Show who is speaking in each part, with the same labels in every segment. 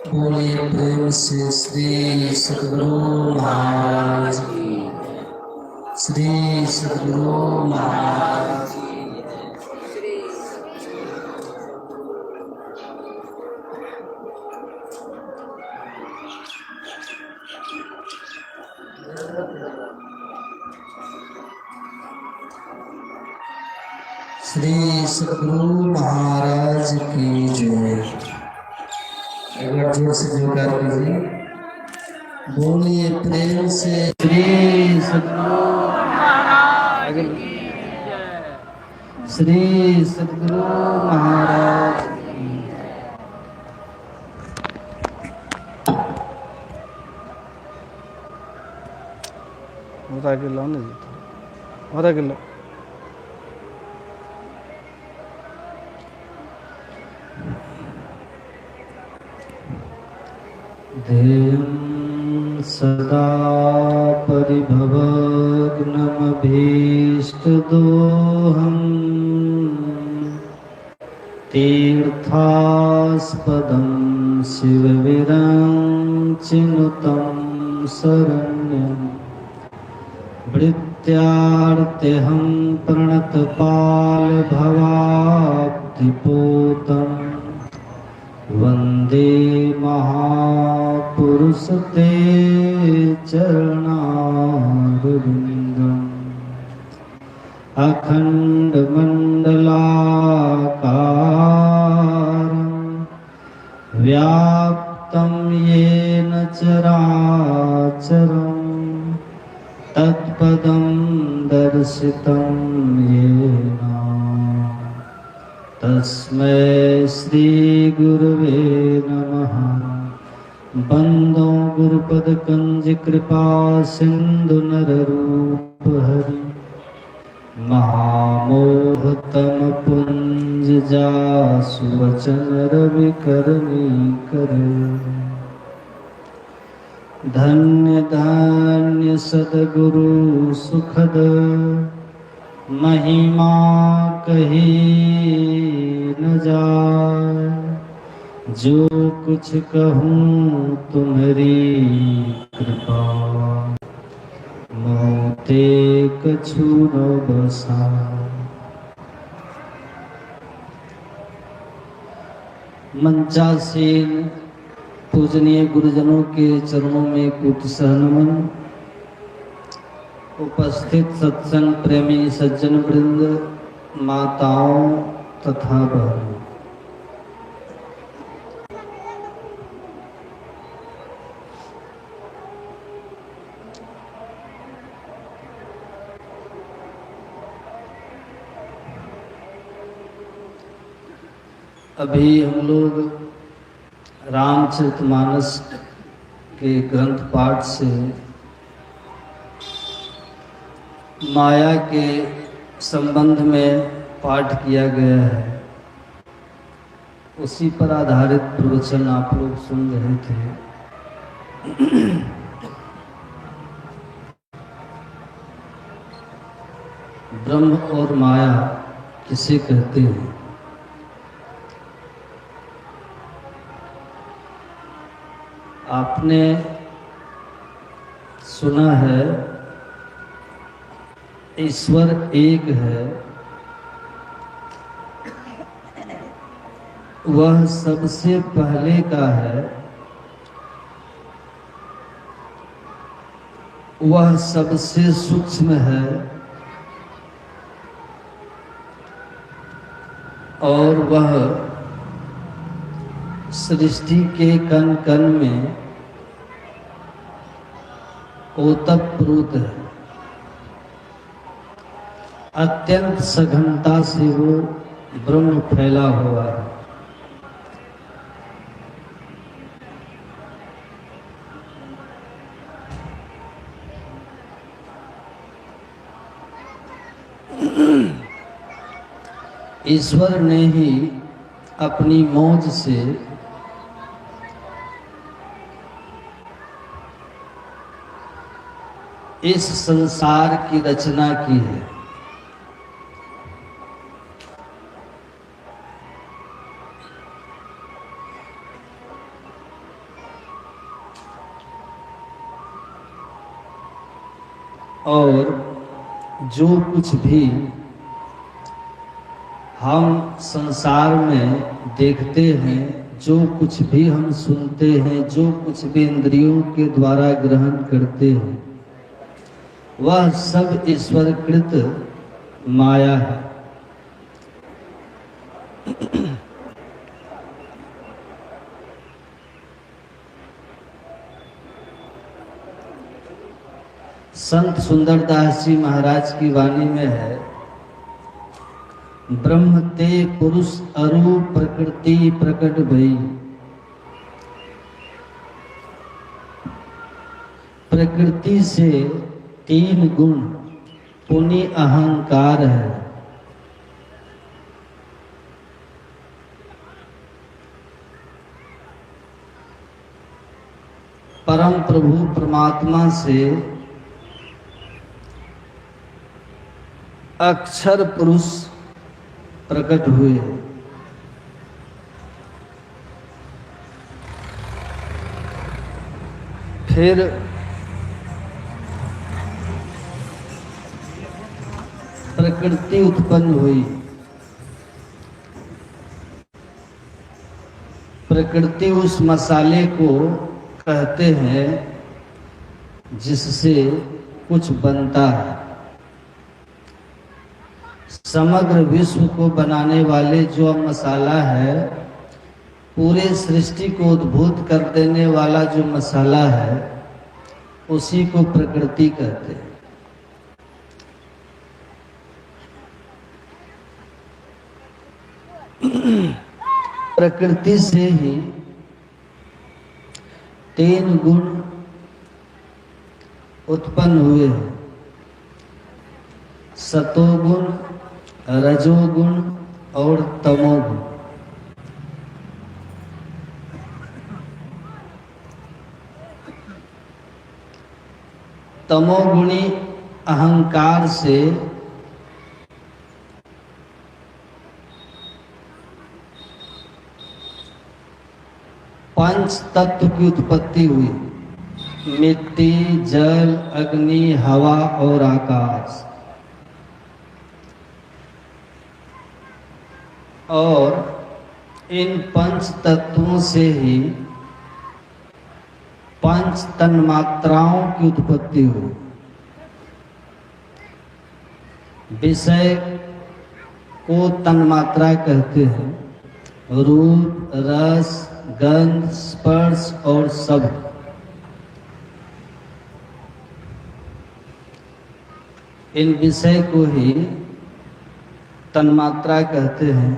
Speaker 1: बोलिए प्रेम से श्री सद्गुरु महाराज की, श्री सद्गुरु महाराज की। श्री सद्गुरु महाराज की जय। एक बार जोर से जयकार कीजिए। बोलिए प्रेम से श्री सद्गुरु महाराज की जय। श्री सद्गुरु महाराज की जय।
Speaker 2: आधा किलो नहीं जीता, आधा किलो।
Speaker 1: ध्येयं सदा परिभवग्नमभीष्टदोहम् तीर्थास्पदं शिवविरञ्चिनुतं शरण्यम् भृत्यार्तेऽहं प्रणतपालभवाब्धिपूतम् वन्दे महापुरुष ते चरणारविन्दम् अखण्डमण्डलाकारं व्याप्तं येन चराचरं तत्पदं दर्शितं येन तस्मै श्री गुरुवे नमः। बंदो गुरुपद कंज कृपा सिंधु नररूप हरि महामोहतम पुंज जासु वचन रवि करनी करे। धन्य धन्य सद्गुरु सुखद महिमा कही न जाए। जो कुछ कहूँ तुम्हारी कृपा मोते कछु न बसा। मंचासीन पूजनीय गुरुजनों के चरणों में कोटि नमन। उपस्थित सत्संग प्रेमी सज्जन वृंद, माताओं तथा बहनों, अभी हम लोग रामचरितमानस के ग्रंथ पाठ से माया के संबंध में पाठ किया गया है, उसी पर आधारित प्रवचन आप लोग सुन रहे थे। ब्रह्म और माया किसे कहते हैं? आपने सुना है ईश्वर एक है, वह सबसे पहले का है, वह सबसे सूक्ष्म है और वह सृष्टि के कण कण में ओतप्रोत है। अत्यंत सघनता से वो ब्रह्म फैला हुआ है। ईश्वर ने ही अपनी मौज से इस संसार की रचना की है। और जो कुछ भी हम संसार में देखते हैं, जो कुछ भी हम सुनते हैं, जो कुछ भी इंद्रियों के द्वारा ग्रहण करते हैं, वह सब ईश्वरकृत माया है। संत सुंदरदास जी महाराज की वाणी में है, ब्रह्म ते पुरुष अरु प्रकृति प्रकट भई। प्रकृति से 3 गुण पुनि अहंकार है। परम प्रभु परमात्मा से अक्षर पुरुष प्रकट हुए। फिर प्रकृति उत्पन्न हुई। प्रकृति उस मसाले को कहते हैं जिससे कुछ बनता है। समग्र विश्व को बनाने वाले जो मसाला है, पूरे सृष्टि को उद्भूत कर देने वाला जो मसाला है, उसी को प्रकृति कहते हैं। प्रकृति से ही 3 गुण उत्पन्न हुए हैं, सतोगुण, रजोगुण और तमोगुण। तमोगुणी अहंकार से पंच तत्व की उत्पत्ति हुई, मिट्टी, जल, अग्नि, हवा और आकाश। और इन 5 तत्वों से ही 5 तन्मात्राओं की उत्पत्ति हुई। विषय को तन्मात्रा कहते हैं, रूप, रस, गंध, स्पर्श और शब्द। इन विषय को ही तन्मात्रा कहते हैं।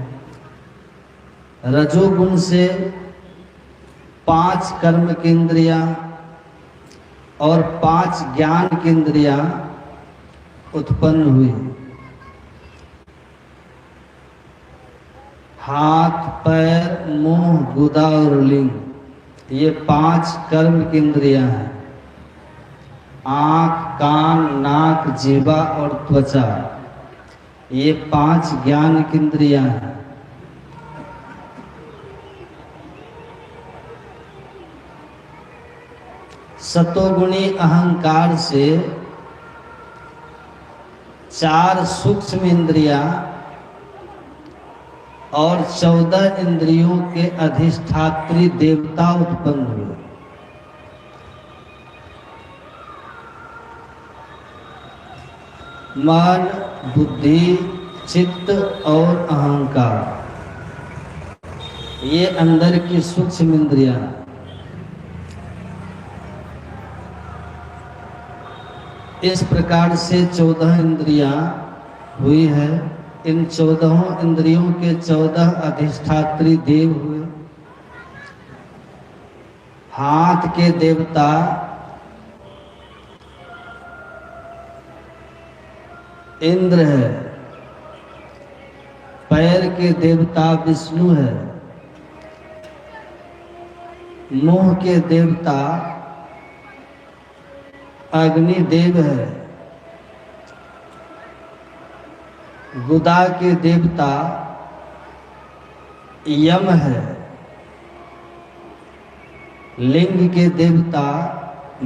Speaker 1: रजोगुण से 5 कर्म की इंद्रियां और 5 ज्ञान की इंद्रियां उत्पन्न हुई। हाथ, पैर, मुंह, गुदा और लिंग, ये 5 कर्म की इंद्रियां हैं। आँख, कान, नाक, जीवा और त्वचा, ये 5 ज्ञान की इंद्रियां हैं। सतोगुणी अहंकार से 4 सूक्ष्म इंद्रियां और 14 इंद्रियों के अधिष्ठात्री देवता उत्पन्न हुए। मन, बुद्धि, चित्त और अहंकार, ये अंदर की सूक्ष्म इंद्रियां। इस प्रकार से 14 इंद्रियां हुई है। इन 14 इंद्रियों के 14 अधिष्ठात्री देव हुए। हाथ के देवता इंद्र है, पैर के देवता विष्णु है, मुंह के देवता अग्निदेव है, गुदा के देवता यम है, लिंग के देवता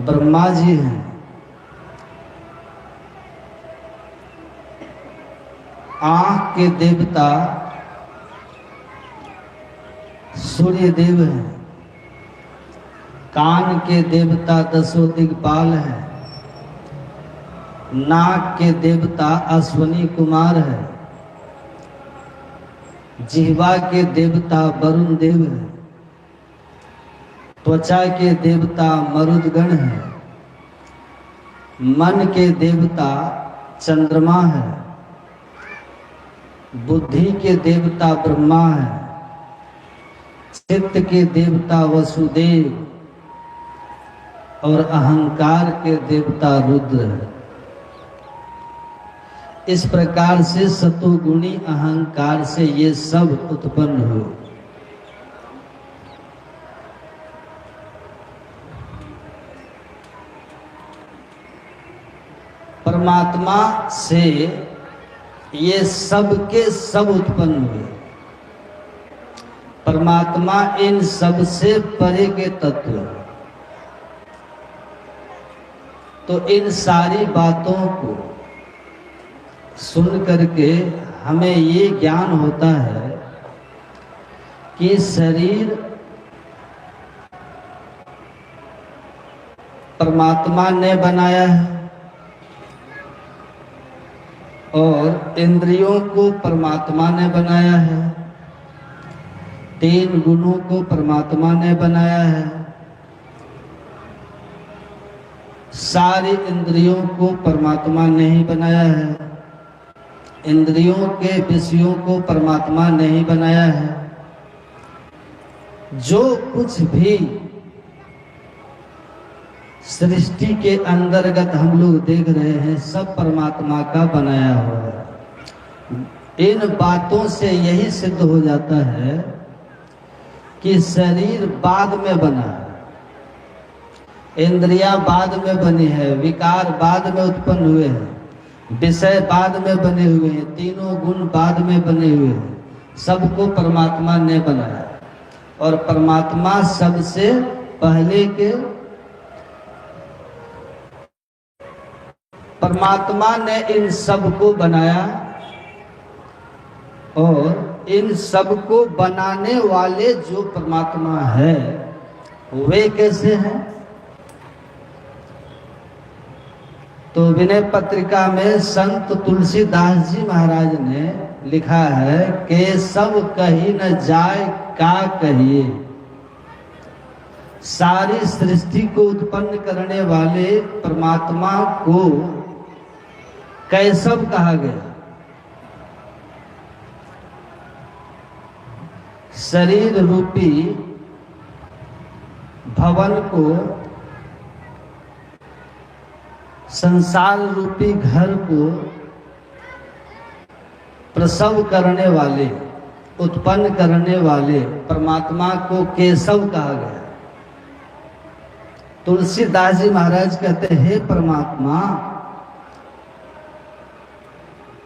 Speaker 1: ब्रह्मा जी हैं, आँख के देवता सूर्य देव हैं, कान के देवता दसों दिग्पाल हैं, नाक के देवता अश्वनी कुमार है, जिह्वा के देवता वरुण देव है, त्वचा के देवता मरुदगण है, मन के देवता चंद्रमा है, बुद्धि के देवता ब्रह्मा है, चित्त के देवता वसुदेव और अहंकार के देवता रुद्र है। इस प्रकार से सतोगुणी अहंकार से ये सब उत्पन्न हुए। परमात्मा से ये सब के सब उत्पन्न हुए। परमात्मा इन सब से परे के तत्व। तो इन सारी बातों को सुन करके हमें ये ज्ञान होता है कि शरीर परमात्मा ने बनाया है और इंद्रियों को परमात्मा ने बनाया है, 3 गुणों को परमात्मा ने बनाया है, सारी इंद्रियों को परमात्मा ने ही बनाया है, इंद्रियों के विषयों को परमात्मा ने ही बनाया है। जो कुछ भी सृष्टि के अंतर्गत हम लोग देख रहे हैं सब परमात्मा का बनाया हुआ है। इन बातों से यही सिद्ध हो जाता है कि शरीर बाद में बना है, इंद्रियां बाद में बनी है, विकार बाद में उत्पन्न हुए हैं, विषय बाद में बने हुए हैं, तीनों गुण बाद में बने हुए हैं। सबको परमात्मा ने बनाया और परमात्मा सबसे पहले के परमात्मा ने इन सब को बनाया और इन सब को बनाने वाले जो परमात्मा है वे कैसे हैं? तो विनय पत्रिका में संत तुलसीदास जी महाराज ने लिखा है कि सब कही न जाए का कहिए। सारी सृष्टि को उत्पन्न करने वाले परमात्मा को कैसव कहा गया। शरीर रूपी भवन को, संसार रूपी घर को प्रसव करने वाले, उत्पन्न करने वाले परमात्मा को केशव कहा गया। तुलसीदास जी महाराज कहते हैं, हे परमात्मा,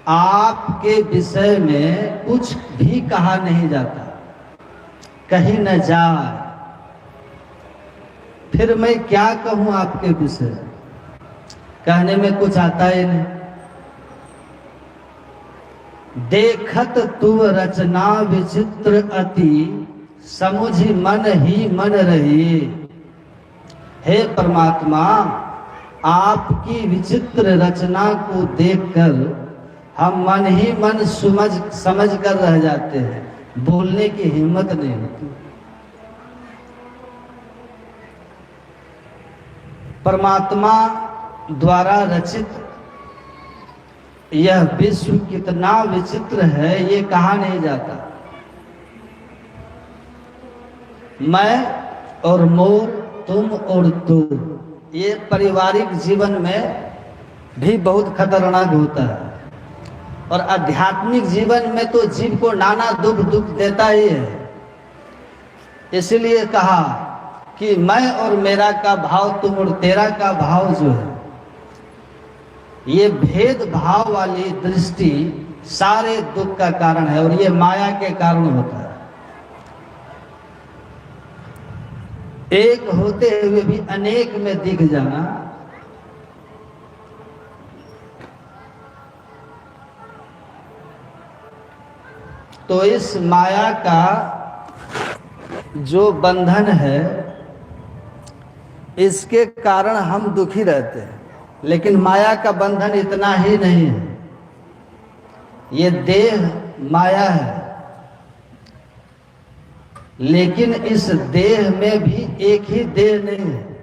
Speaker 1: आपके विषय में कुछ भी कहा नहीं जाता, कहीं न जाए, फिर मैं क्या कहूं आपके विषय? कहने में कुछ आता ही नहीं। देखत तू रचना विचित्र अति, समुझ मन ही मन रही। हे परमात्मा, आपकी विचित्र रचना को देखकर हम मन ही मन समझ कर रह जाते हैं। बोलने की हिम्मत नहीं होती। परमात्मा द्वारा रचित यह विश्व कितना विचित्र है, ये कहा नहीं जाता। मैं और मोर, तुम और तू, ये पारिवारिक जीवन में भी बहुत खतरनाक होता है, और आध्यात्मिक जीवन में तो जीव को नाना दुख देता ही है। इसलिए कहा कि मैं और मेरा का भाव, तुम और तेरा का भाव जो है, ये भेद भाव वाली दृष्टि सारे दुख का कारण है, और ये माया के कारण होता है। एक होते हुए भी अनेक में दिख जाना, तो इस माया का जो बंधन है, इसके कारण हम दुखी रहते हैं। लेकिन माया का बंधन इतना ही नहीं है, ये देह माया है, लेकिन इस देह में भी एक ही देह नहीं है।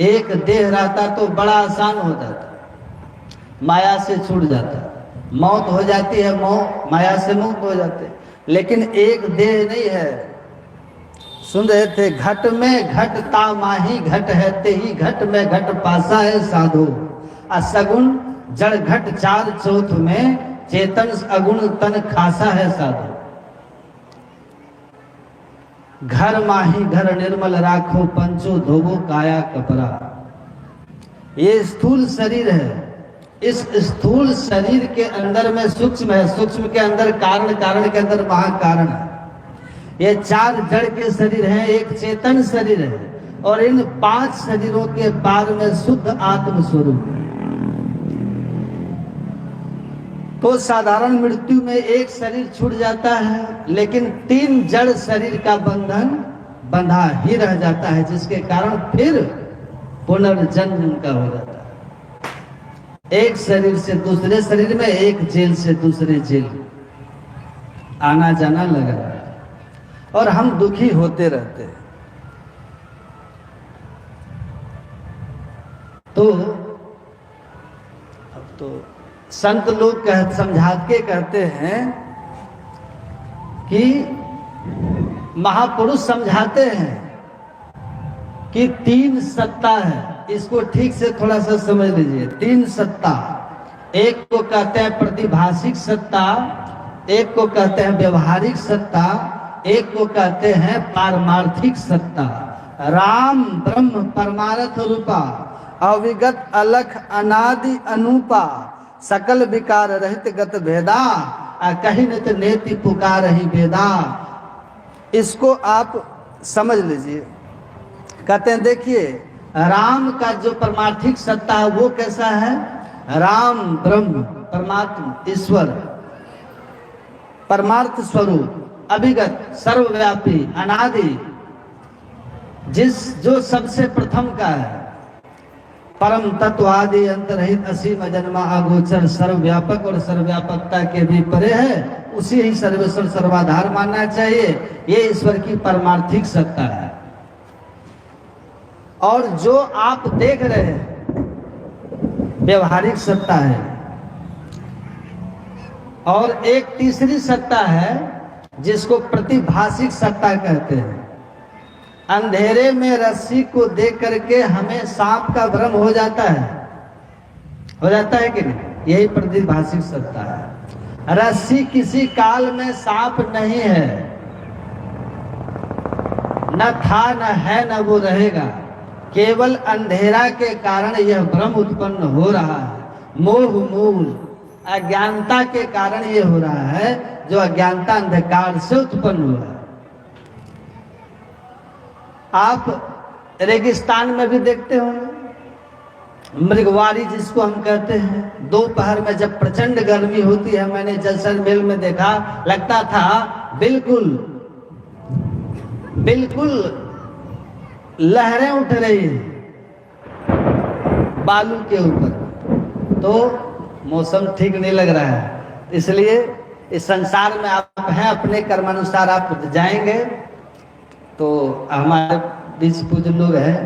Speaker 1: एक देह रहता तो बड़ा आसान हो जाता, माया से छूट जाता, मौत हो जाती है, माया से मुक्त हो जाते। लेकिन एक देह नहीं है। सुन रहे थे, घट में घटता माही घट है, ते ही घट में घट पासा है साधो। असगुण जड़ घट चार चौथ में, चेतन अगुण तन खासा है साधो। घर माही घर निर्मल राखो, पंचो धोवो काया कपरा। ये स्थूल शरीर है। इस स्थूल शरीर के अंदर में सूक्ष्म है, सूक्ष्म के अंदर कारण, कारण के अंदर महाकारण है। ये चार जड़ के शरीर हैं, एक चेतन शरीर है, और इन 5 शरीरों के पार में शुद्ध आत्म स्वरूप। तो साधारण मृत्यु में एक शरीर छूट जाता है, लेकिन 3 जड़ शरीर का बंधन बंधा ही रह जाता है, जिसके कारण फिर पुनर्जन्म उनका हो जाता है। एक शरीर से दूसरे शरीर में, एक जेल से दूसरे जेल आना जाना लगा, और हम दुखी होते रहते हैं। तो अब तो संत लोग समझा के कहते हैं कि महापुरुष समझाते हैं कि 3 सत्ता है। इसको ठीक से थोड़ा सा समझ लीजिए। 3 सत्ता, एक को कहते हैं प्रतिभाषिक सत्ता, एक को कहते हैं व्यवहारिक सत्ता, एक को कहते हैं पारमार्थिक सत्ता। राम ब्रह्म परमार्थ रूपा, अविगत अलख अनादि अनूपा, सकल विकार रहित गत भेदा, कहीं नित नेति पुकार ही भेदा। इसको आप समझ लीजिए। कहते हैं, देखिए, राम का जो परमार्थिक सत्ता है वो कैसा है? राम ब्रह्म परमात्मा ईश्वर, परमार्थ स्वरूप, अभिगत सर्वव्यापी अनादि, जो सबसे प्रथम का है, परम तत्व आदि अंतरहित असीम अजन्मा अगोचर, सर्वव्यापक और सर्वव्यापकता के भी परे है, उसी ही सर्वेश्वर सर्वाधार मानना चाहिए। ये ईश्वर की परमार्थिक सत्ता है। और जो आप देख रहे हैं व्यवहारिक सत्ता है। और एक तीसरी सत्ता है जिसको प्रतिभाषिक सत्ता कहते हैं। अंधेरे में रस्सी को देख करके हमें सांप का भ्रम हो जाता है कि नहीं? यही प्रतिभाषिक सत्ता है। रस्सी किसी काल में सांप नहीं है, न था, न है, न वो रहेगा। केवल अंधेरा के कारण यह भ्रम उत्पन्न हो रहा है। मोह मूल अज्ञानता के कारण ये हो रहा है, जो अज्ञानता अंधकार से उत्पन्न हुआ है। आप रेगिस्तान में भी देखते होंगे, मृगवारी जिसको हम कहते हैं। दोपहर में जब प्रचंड गर्मी होती है, मैंने जैसलमेर में देखा, लगता था बिल्कुल लहरें उठ रही हैं बालू के ऊपर। तो मौसम ठीक नहीं लग रहा है, इसलिए इस संसार में आप हैं, अपने कर्मानुसार आप जाएंगे। तो हमारे बीच पूज्य लोग हैं,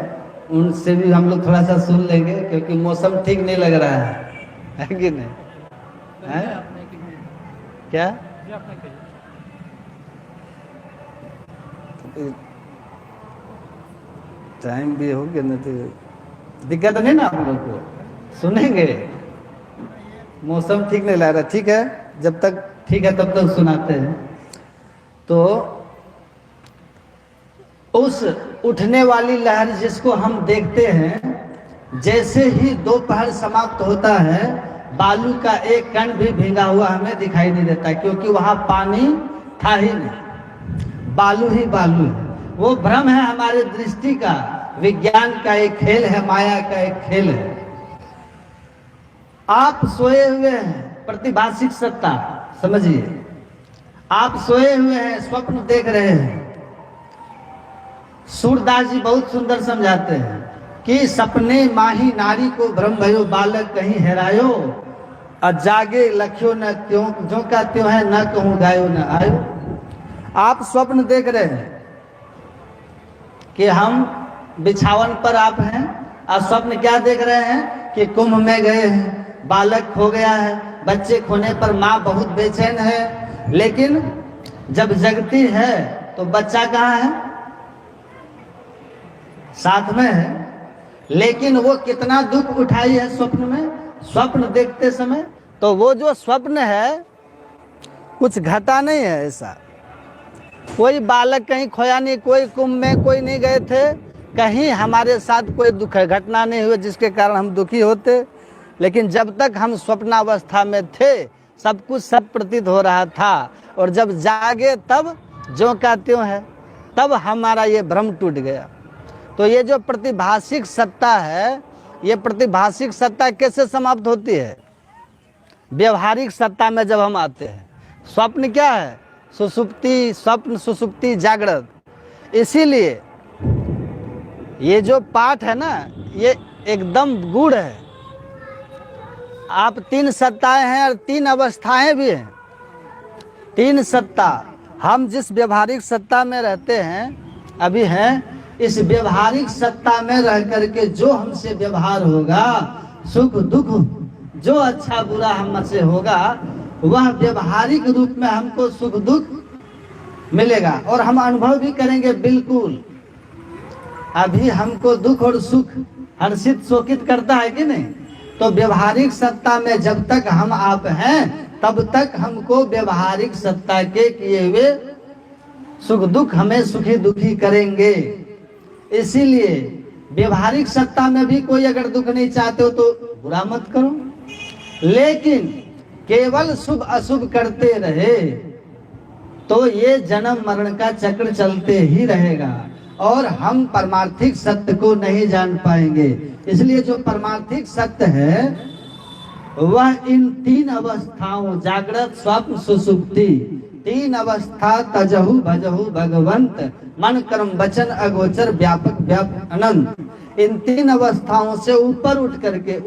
Speaker 1: उनसे भी हम लोग थोड़ा सा सुन लेंगे, क्योंकि मौसम ठीक नहीं लग रहा है कि नहीं है? क्या टाइम भी हो गया ना, तो दिक्कत नहीं ना हम लोग को, सुनेंगे। मौसम ठीक नहीं लग रहा, ठीक है, जब तक ठीक है तब तक सुनाते हैं। तो उस उठने वाली लहर जिसको हम देखते हैं, जैसे ही दोपहर समाप्त होता है, बालू का एक कण भी भींगा हुआ हमें दिखाई नहीं देता, क्योंकि वहां पानी था ही नहीं, बालू ही बालू है। वो भ्रम है हमारे दृष्टि का, विज्ञान का एक खेल है, माया का एक खेल है। आप सोए हुए हैं, प्रतिभाषिक सत्ता समझिए, आप सोए हुए हैं, स्वप्न देख रहे हैं। सूरदास जी बहुत सुंदर समझाते हैं कि सपने माही नारी को भ्रम भयो, बालक कहीं हेरायो, अजागे लख्यो न त्यों, जो का त्यों है, न कहूं गायो न आयो। आप स्वप्न देख रहे हैं कि हम बिछावन पर आप हैं, और स्वप्न क्या देख रहे हैं कि कुंभ में गए हैं, बालक खो गया है, बच्चे खोने पर माँ बहुत बेचैन है। लेकिन जब जगती है तो बच्चा कहाँ है? साथ में है। लेकिन वो कितना दुख उठाई है स्वप्न में, स्वप्न देखते समय। तो वो जो स्वप्न है कुछ घटा नहीं है ऐसा, कोई बालक कहीं खोया नहीं, कोई कुंभ में कोई नहीं गए थे, कहीं हमारे साथ कोई दुख घटना नहीं हुई जिसके कारण हम दुखी होते। लेकिन जब तक हम स्वप्नावस्था में थे सब कुछ सब प्रतीत हो रहा था, और जब जागे तब जो का त्यों है, तब हमारा ये भ्रम टूट गया। तो ये जो प्रतिभाषिक सत्ता है, ये प्रतिभाषिक सत्ता कैसे समाप्त होती है? व्यवहारिक सत्ता में जब हम आते हैं। स्वप्न क्या है? सुसुप्ति, स्वप्न, सुसुप्ति, जागृत। इसीलिए ये जो पाठ है ना, ये एकदम गूढ़ है। आप तीन सत्ताएं हैं और तीन अवस्थाएं भी हैं। तीन सत्ता, हम जिस व्यवहारिक सत्ता में रहते हैं अभी हैं, इस व्यवहारिक सत्ता में रह करके जो हमसे व्यवहार होगा, सुख दुख, जो अच्छा बुरा हमसे होगा, वह व्यवहारिक रूप में हमको सुख दुख मिलेगा और हम अनुभव भी करेंगे। बिल्कुल अभी हमको दुख और सुख हर्षित शोकित करता है कि नहीं? तो व्यवहारिक सत्ता में जब तक हम आप हैं तब तक हमको व्यवहारिक सत्ता के किए हुए सुख दुख हमें सुखी दुखी करेंगे। इसीलिए व्यवहारिक सत्ता में भी कोई अगर दुख नहीं चाहते हो तो बुरा मत करो, लेकिन केवल शुभ अशुभ करते रहे तो ये जन्म मरण का चक्र चलते ही रहेगा और हम परमार्थिक सत्य को नहीं जान पाएंगे। इसलिए जो परमार्थिक सत्य है वह इन तीन अवस्थाओं, जागृत, स्वप्न, सुसुप्ति, तीन अवस्था तजहु भजहु भगवंत, मन कर्म वचन अगोचर व्यापक व्यापक अनंत, इन तीन अवस्थाओं से ऊपर उठ करके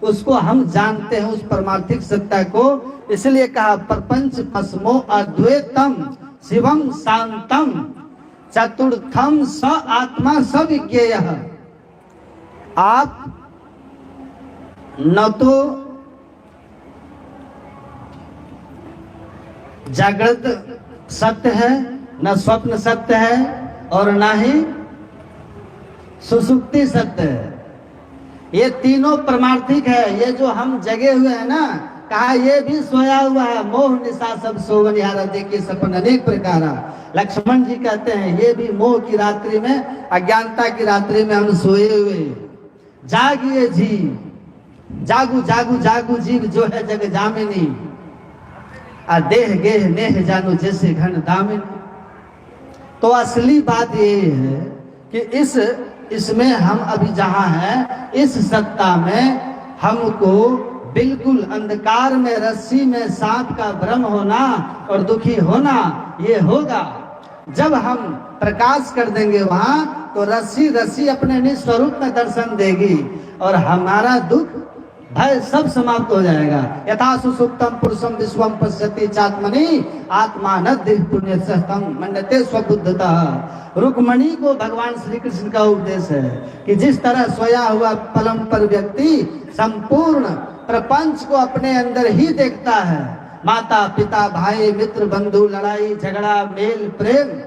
Speaker 1: उसको हम जानते हैं, उस परमार्थिक सत्ता को। इसलिए कहा प्रपंच पस्मो अद्वैतम शिवम शांतम चतुर्थम स आत्मा स विज्ञेय। आप न तो जागृत सत्य है, न स्वप्न सत्य है और न ही सुसुप्ति सत्य है। ये तीनों परमार्थिक है। ये जो हम जगे हुए हैं ना, कहा ये भी सोया हुआ है। मोह निशा सब सोवन यारा देखिए सपन अनेक प्रकारा। लक्ष्मण जी कहते हैं ये भी मोह की रात्रि में, अज्ञानता की रात्रि में हम सोए हुए। जागिए जीव, जागू जागू जागू जीव जो है जग जामिनी, आ देह गेह नेह जानो जैसे घन दामिनी। तो असली बात ये है कि इसमें हम अभी जहां हैं, इस सत्ता में हमको बिल्कुल अंधकार में रस्सी में सांप का भ्रम होना और दुखी होना ये होगा। जब हम प्रकाश कर देंगे वहां तो रस्सी अपने निज स्वरूप में दर्शन देगी और हमारा दुख भय सब समाप्त हो जाएगा। यथा सुसुप्तम पुरुषम विश्वम पश्यति चात्मनि आत्मानद्धि पुण्य सहतम मन्यते स्वबुद्धता। रुक्मणी को भगवान श्री कृष्ण का उपदेश है कि जिस तरह सोया हुआ पलंग पर व्यक्ति संपूर्ण प्रपंच को अपने अंदर ही देखता है, माता पिता भाई मित्र बंधु लड़ाई झगड़ा मेल प्रेम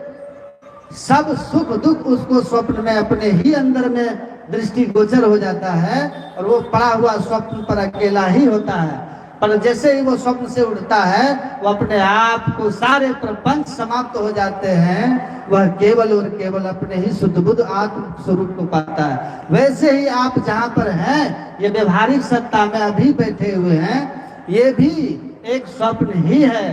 Speaker 1: सब सुख दुख उसको स्वप्न में अपने ही अंदर में दृष्टिगोचर हो जाता है और वो पड़ा हुआ स्वप्न पर अकेला ही होता है। पर जैसे ही वो स्वप्न से उठता है वो अपने आप को सारे प्रपंच समाप्त हो जाते हैं, वह केवल और केवल अपने ही शुद्ध बुद्ध आत्म स्वरूप को पाता है। वैसे ही आप जहाँ पर हैं, ये व्यवहारिक सत्ता में अभी बैठे हुए हैं, ये भी एक स्वप्न ही है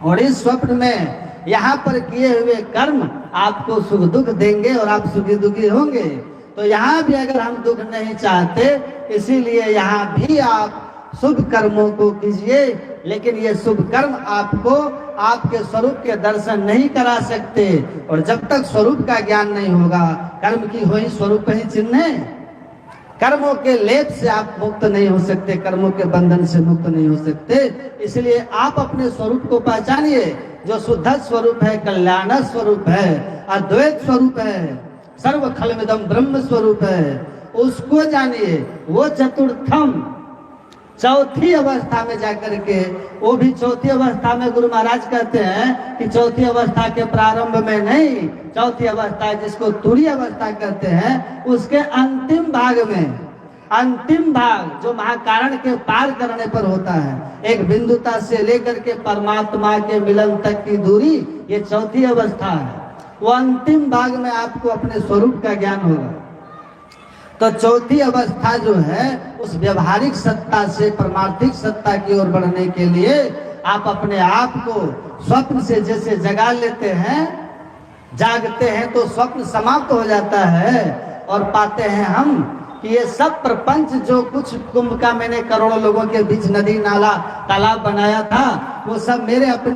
Speaker 1: और इस स्वप्न में यहाँ पर किए हुए कर्म आपको सुख दुख देंगे और आप सुखी दुखी होंगे। तो यहाँ भी अगर हम दुख नहीं चाहते, इसीलिए यहाँ भी आप शुभ कर्मों को कीजिए, लेकिन ये शुभ कर्म आपको आपके स्वरूप के दर्शन नहीं करा सकते और जब तक स्वरूप का ज्ञान नहीं होगा, कर्म की हो ही स्वरूप ही चिन्ह है। कर्मों के लेप से आप मुक्त नहीं हो सकते, कर्मों के बंधन से मुक्त नहीं हो सकते। इसलिए आप अपने स्वरूप को पहचानिए, जो शुद्ध स्वरूप है, कल्याण स्वरूप है, अद्वैत स्वरूप है, सर्व खलमिदम ब्रह्म स्वरूप है, उसको जानिए। वो चतुर्थम चौथी अवस्था में जाकर के, वो भी चौथी अवस्था में गुरु महाराज कहते हैं कि चौथी अवस्था के प्रारंभ में नहीं, चौथी अवस्था जिसको तुरी अवस्था कहते हैं, उसके अंतिम भाग में, अंतिम भाग जो महाकारण के पार करने पर होता है, एक बिंदुता से लेकर के परमात्मा के मिलन तक की दूरी, ये चौथी अवस्था है। वो अंतिम भाग में आपको अपने स्वरूप का ज्ञान होगा। तो चौथी अवस्था जो है, उस व्यवहारिक सत्ता से परमार्थिक सत्ता की ओर बढ़ने के लिए आप अपने आप को स्वप्न से जैसे जगा लेते हैं, जागते हैं तो स्वप्न समाप्त हो जाता है और पाते हैं हम कि ये सब प्रपंच जो कुछ कुंभ का मैंने करोड़ों लोगों के बीच नदी नाला तालाब बनाया था, वो सब मेरे अपने